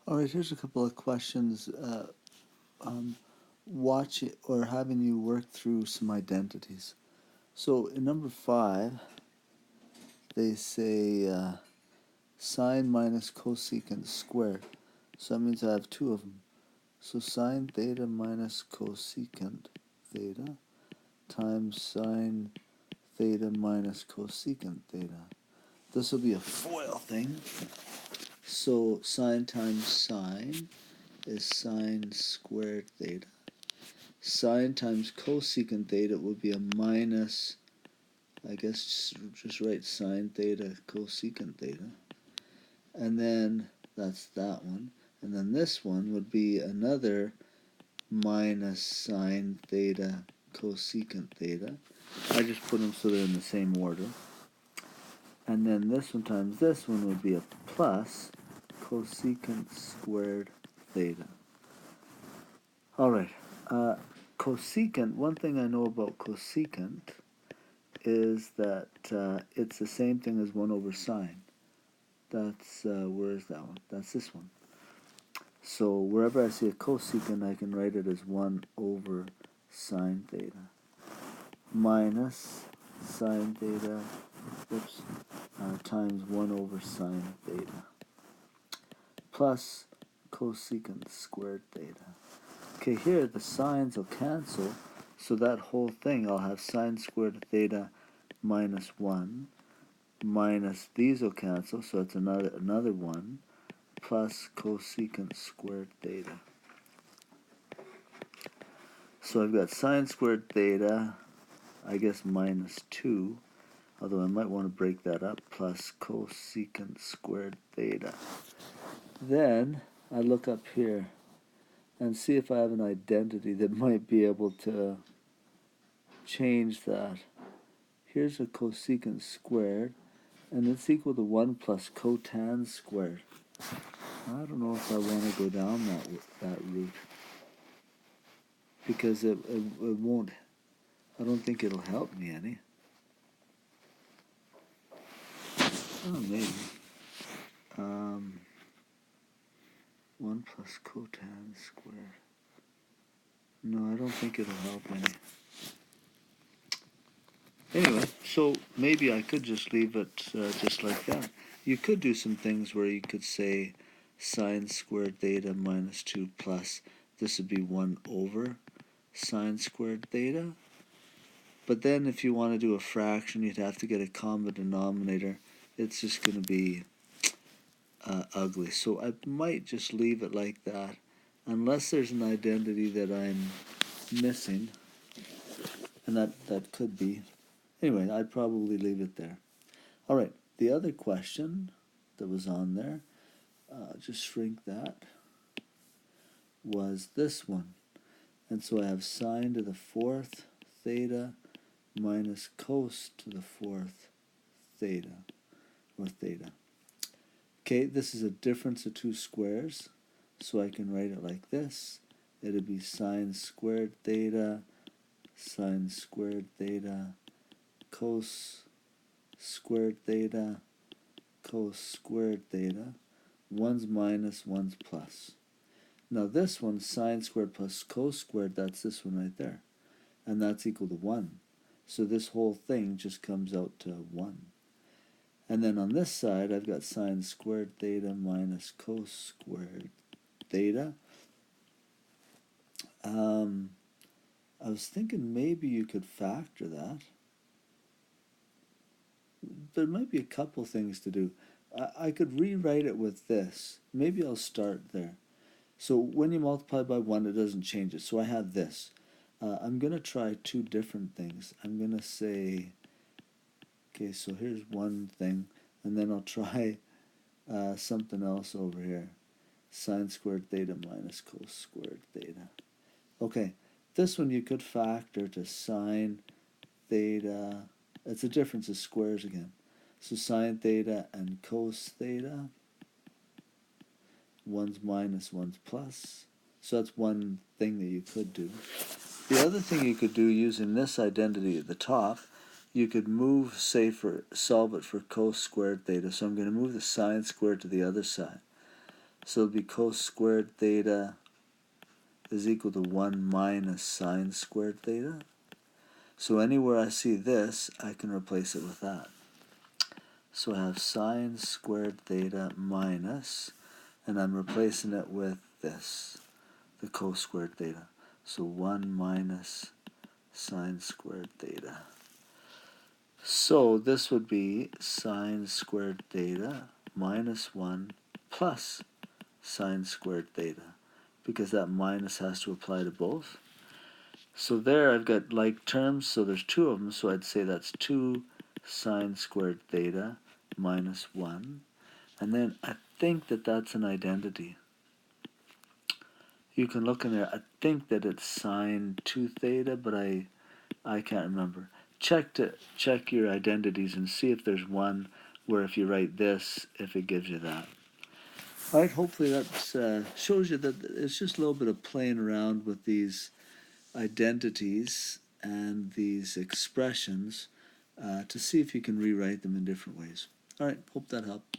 All right, here's a couple of questions. Watch it or having you work through some identities. So in number 5, they say sine minus cosecant squared. So that means I have two of them. So sine theta minus cosecant theta times sine theta minus cosecant theta. This will be a FOIL thing. So sine times sine is sine squared theta. Sine times cosecant theta would be a minus, I guess just write sine theta cosecant theta. And then that's that one. And then this one would be another minus sine theta cosecant theta. I just put them so they're in the same order. And then this one times this one would be a plus cosecant squared theta. All right. Cosecant, one thing I know about cosecant is that it's the same thing as 1 over sine. That's, where is that one? That's this one. So wherever I see a cosecant, I can write it as 1 over sine theta minus sine theta, times 1 over sine theta plus cosecant squared theta. Okay, here the sines will cancel, so that whole thing I'll have sine squared theta minus 1 minus these will cancel, so it's another 1 plus cosecant squared theta. So I've got sine squared theta, I guess minus 2, although I might want to break that up, plus cosecant squared theta. Then I look up here and see if I have an identity that might be able to change that. Here's a cosecant squared, and it's equal to 1 plus cotan squared. I don't know if I want to go down that route, because it won't, I don't think it'll help me any. Oh, maybe. 1 plus cotan squared. No, I don't think it'll help any. Anyway, so maybe I could just leave it just like that. You could do some things where you could say sine squared theta minus 2 plus, this would be 1 over sine squared theta. But then if you want to do a fraction, you'd have to get a common denominator. It's just going to be ugly. So I might just leave it like that, unless there's an identity that I'm missing, and that could be. Anyway, I'd probably leave it there. All right, the other question that was on there, just shrink that, was this one. And so I have sine to the 4th theta minus cos to the 4th theta, or theta. Okay, this is a difference of two squares, so I can write it like this. It'll be sine squared theta, cos squared theta, cos squared theta. One's minus, one's plus. Now this one, sine squared plus cos squared, that's this one right there. And that's equal to 1. So this whole thing just comes out to 1. And then on this side, I've got sine squared theta minus cos squared theta. I was thinking maybe you could factor that. There might be a couple things to do. I could rewrite it with this. Maybe I'll start there. So when you multiply by 1, it doesn't change it. So I have this. I'm going to try two different things. I'm going to say, okay, so here's one thing, and then I'll try something else over here. Sine squared theta minus cos squared theta. Okay, this one you could factor to sine theta. It's a difference of squares again. So sine theta and cos theta. One's minus, one's plus. So that's one thing that you could do. The other thing you could do using this identity at the top, you could move, say, solve it for cos squared theta. So I'm going to move the sine squared to the other side. So it'll be cos squared theta is equal to 1 minus sine squared theta. So anywhere I see this, I can replace it with that. So I have sine squared theta minus, and I'm replacing it with this, the cos squared theta. So 1 minus sine squared theta. So this would be sine squared theta minus 1 plus sine squared theta, because that minus has to apply to both. So there I've got like terms, so there's two of them, so I'd say that's 2 sine squared theta minus 1. And then I think that that's an identity. You can look in there. I think that it's sine 2 theta, but I can't remember. Check your identities and see if there's one where if you write this, if it gives you that. All right, hopefully that shows you that it's just a little bit of playing around with these identities and these expressions to see if you can rewrite them in different ways. All right, hope that helped.